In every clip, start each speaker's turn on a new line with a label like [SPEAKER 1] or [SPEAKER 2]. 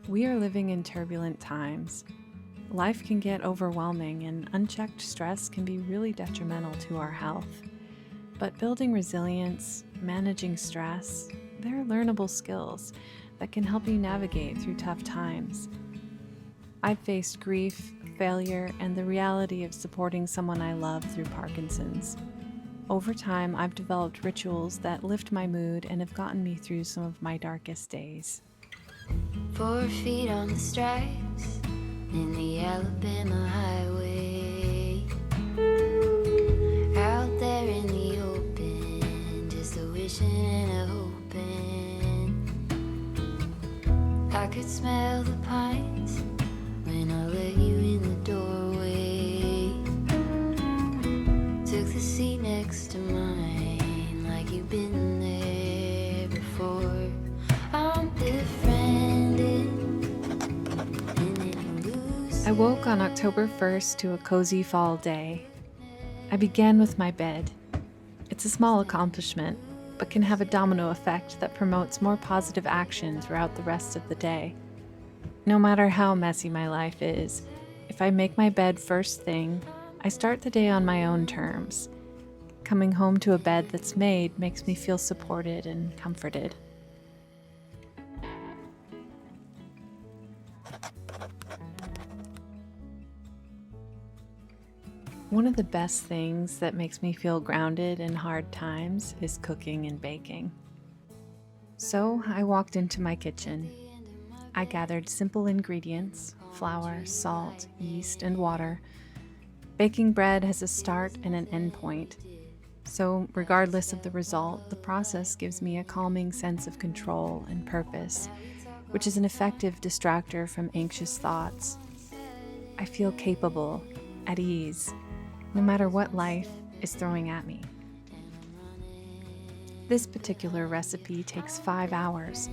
[SPEAKER 1] We are living in turbulent times. Life can get overwhelming, and unchecked stress can be really detrimental to our health. But building resilience, managing stress, they're learnable skills that can help you navigate through tough times. I've faced grief, failure, and the reality of supporting someone I love through Parkinson's. Over time, I've developed rituals that lift my mood and have gotten me through some of my darkest days.
[SPEAKER 2] 4 feet on the stripes in the Alabama highway. Out there in the open, just a wishing and a hoping. I could smell the pines when I let you in the doorway. Took the seat next to mine like you've been there before. I'm befriended, and then you lose.
[SPEAKER 1] I woke on October 1st to a cozy fall day. I began with my bed. It's a small accomplishment, but can have a domino effect that promotes more positive action throughout the rest of the day. No matter how messy my life is, if I make my bed first thing, I start the day on my own terms. Coming home to a bed that's made makes me feel supported and comforted. One of the best things that makes me feel grounded in hard times is cooking and baking. So I walked into my kitchen. I gathered simple ingredients: flour, salt, yeast, and water. Baking bread has a start and an end point. So regardless of the result, the process gives me a calming sense of control and purpose, which is an effective distractor from anxious thoughts. I feel capable, at ease, no matter what life is throwing at me. This particular recipe takes 5 hours.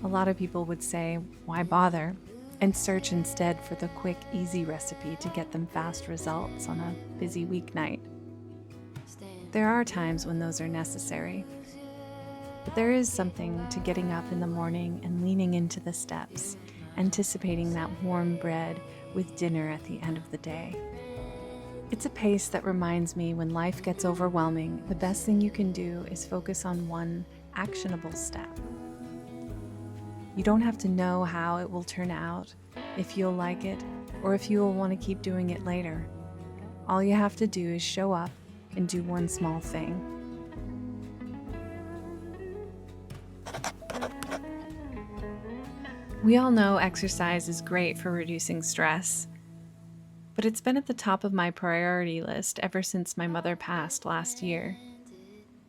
[SPEAKER 1] A lot of people would say, why bother? And search instead for the quick, easy recipe to get them fast results on a busy weeknight. There are times when those are necessary, but there is something to getting up in the morning and leaning into the steps, anticipating that warm bread with dinner at the end of the day. It's a pace that reminds me when life gets overwhelming, the best thing you can do is focus on one actionable step. You don't have to know how it will turn out, if you'll like it, or if you will want to keep doing it later. All you have to do is show up and do one small thing. We all know exercise is great for reducing stress, but it's been at the top of my priority list ever since my mother passed last year.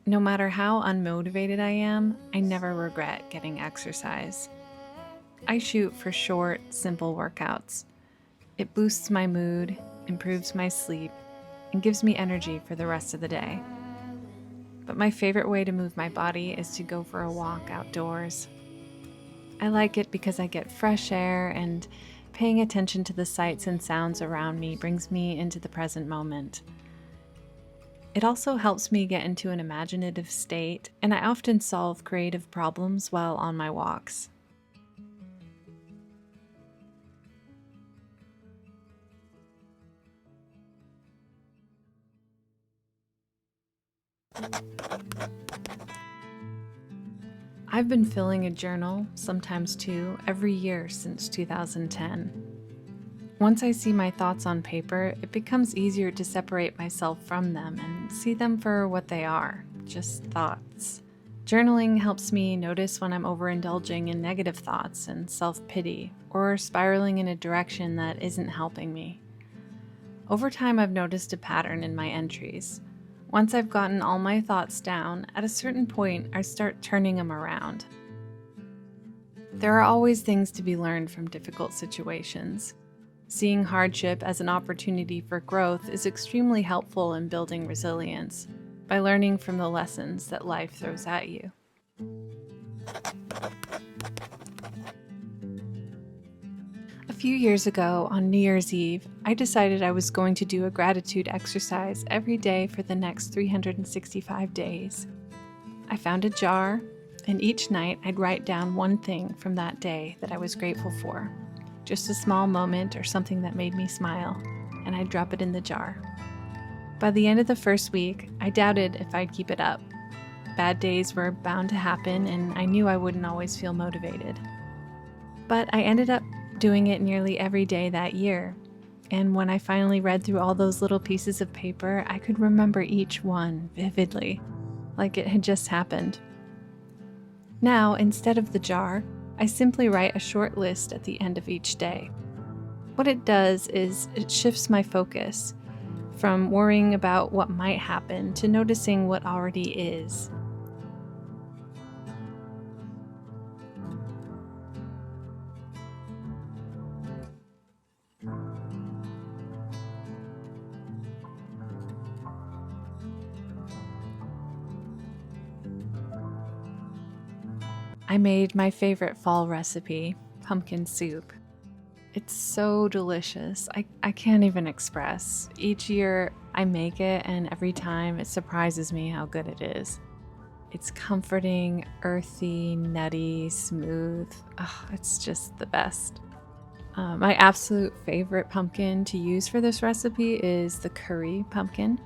[SPEAKER 1] No matter how unmotivated I am, I never regret getting exercise. I shoot for short, simple workouts. It boosts my mood, improves my sleep, and gives me energy for the rest of the day. But my favorite way to move my body is to go for a walk outdoors. I like it because I get fresh air, and paying attention to the sights and sounds around me brings me into the present moment. It also helps me get into an imaginative state, and I often solve creative problems while on my walks. I've been filling a journal, sometimes two, every year since 2010. Once I see my thoughts on paper, it becomes easier to separate myself from them and see them for what they are, just thoughts. Journaling helps me notice when I'm overindulging in negative thoughts and self-pity, or spiraling in a direction that isn't helping me. Over time, I've noticed a pattern in my entries. Once I've gotten all my thoughts down, at a certain point, I start turning them around. There are always things to be learned from difficult situations. Seeing hardship as an opportunity for growth is extremely helpful in building resilience by learning from the lessons that life throws at you. A few years ago, on New Year's Eve, I decided I was going to do a gratitude exercise every day for the next 365 days. I found a jar, And each night I'd write down one thing from that day that I was grateful for, just a small moment or something that made me smile, and I'd drop it in the jar. By the end of the first week, I doubted if I'd keep it up. Bad days were bound to happen, and I knew I wouldn't always feel motivated. But I ended up doing it nearly every day that year. And when I finally read through all those little pieces of paper, I could remember each one vividly, like it had just happened. Now, instead of the jar, I simply write a short list at the end of each day. What it does is it shifts my focus from worrying about what might happen to noticing what already is. I made my favorite fall recipe, pumpkin soup. It's so delicious. I can't even express. Each year I make it, and every time it surprises me how good it is. It's comforting, earthy, nutty, smooth. Oh, it's just the best. My absolute favorite pumpkin to use for this recipe is the curry pumpkin.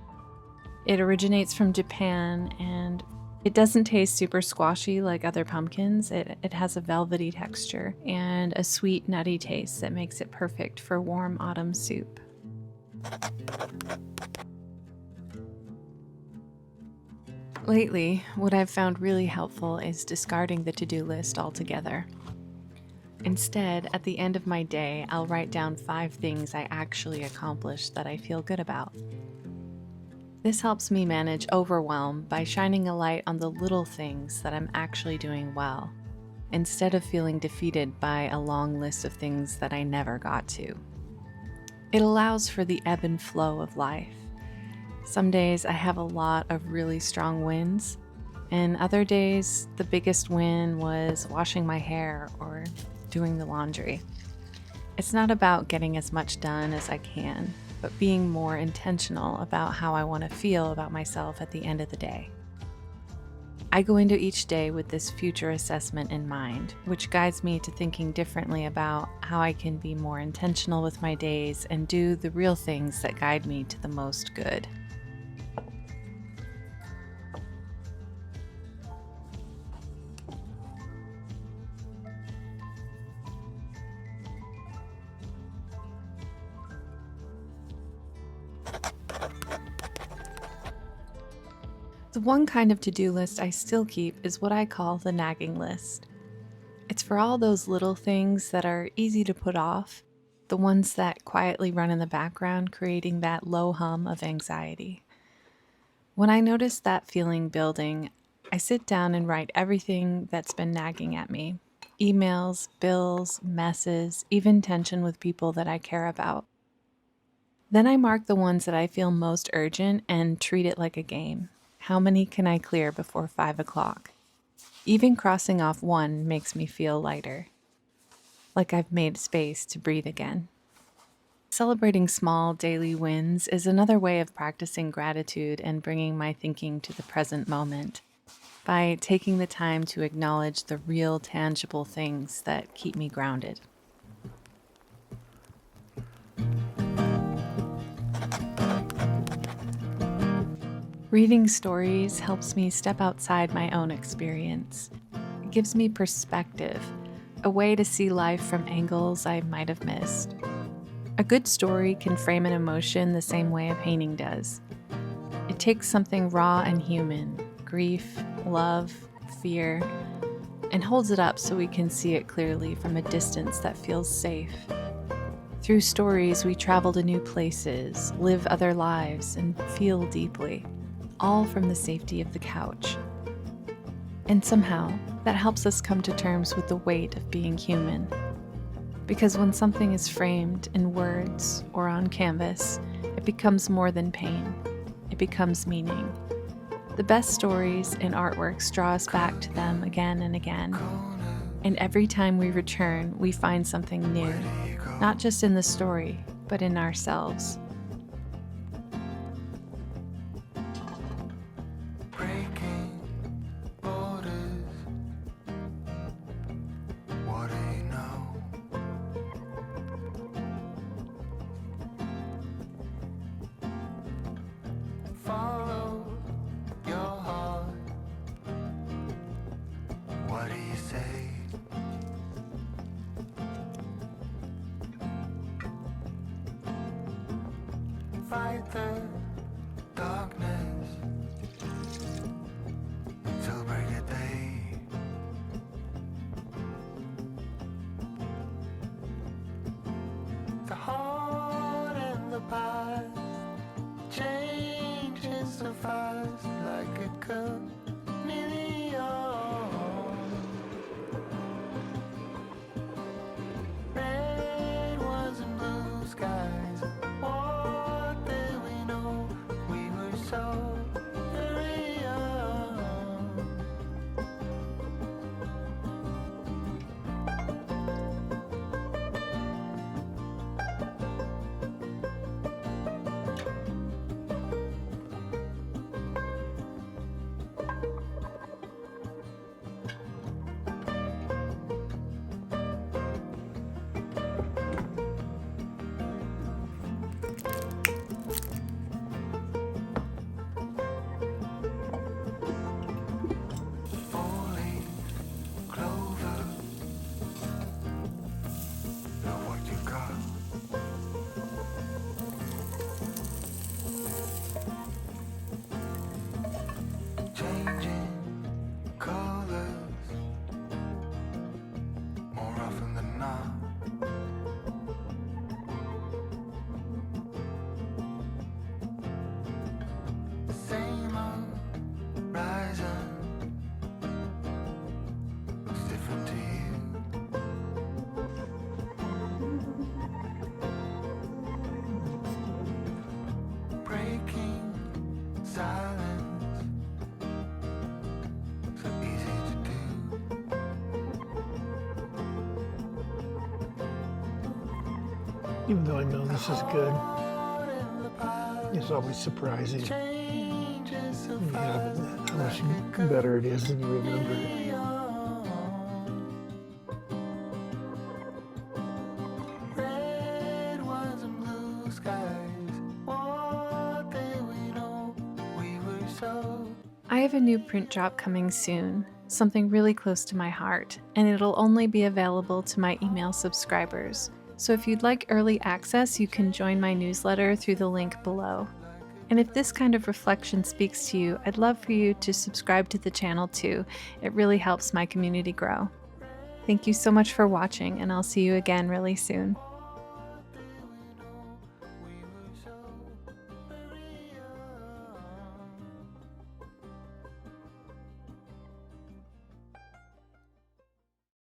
[SPEAKER 1] It originates from Japan, and it doesn't taste super squashy like other pumpkins. It has a velvety texture and a sweet, nutty taste that makes it perfect for warm autumn soup. Lately, what I've found really helpful is discarding the to-do list altogether. Instead, at the end of my day, I'll write down 5 things I actually accomplished that I feel good about. This helps me manage overwhelm by shining a light on the little things that I'm actually doing well, instead of feeling defeated by a long list of things that I never got to. It allows for the ebb and flow of life. Some days I have a lot of really strong wins, and other days the biggest win was washing my hair or doing the laundry. It's not about getting as much done as I can, but being more intentional about how I want to feel about myself at the end of the day. I go into each day with this future assessment in mind, which guides me to thinking differently about how I can be more intentional with my days and do the real things that guide me to the most good. The one kind of to-do list I still keep is what I call the nagging list. It's for all those little things that are easy to put off, the ones that quietly run in the background, creating that low hum of anxiety. When I notice that feeling building, I sit down and write everything that's been nagging at me. Emails, bills, messes, even tension with people that I care about. Then I mark the ones that I feel most urgent and treat it like a game. How many can I clear before 5 o'clock? Even crossing off one makes me feel lighter, like I've made space to breathe again. Celebrating small daily wins is another way of practicing gratitude and bringing my thinking to the present moment by taking the time to acknowledge the real, tangible things that keep me grounded. Reading stories helps me step outside my own experience. It gives me perspective, a way to see life from angles I might have missed. A good story can frame an emotion the same way a painting does. It takes something raw and human, grief, love, fear, and holds it up so we can see it clearly from a distance that feels safe. Through stories, we travel to new places, live other lives, and feel deeply. All from the safety of the couch. And somehow, that helps us come to terms with the weight of being human. Because when something is framed in words or on canvas, it becomes more than pain. It becomes meaning. The best stories and artworks draw us back to them again and again. And every time we return, we find something new, not just in the story, but in ourselves.
[SPEAKER 3] Breaking borders, the darkness till break of day. The heart and the past changes so fast like a chameleon. Red ones and blue skies. What did we know? We were so very young. Four-leaf clover. Know what you got. Changing colors more often than not. Same old horizon looks different to you. Breaking silence, so easy to do.
[SPEAKER 4] Even though I know this is good,
[SPEAKER 3] Heart in the past
[SPEAKER 4] it's always surprising
[SPEAKER 3] changes so
[SPEAKER 4] when you have
[SPEAKER 3] fast
[SPEAKER 4] it, how much better it is than you remember.
[SPEAKER 3] Red ones and blue skies. What did we know? We were so.
[SPEAKER 1] I have a new print drop coming soon, something really close to my heart, and it'll only be available to my email subscribers. So if you'd like early access, you can join my newsletter through the link below. And if this kind of reflection speaks to you, I'd love for you to subscribe to the channel too. It really helps my community grow. Thank you so much for watching, and I'll see you again really soon.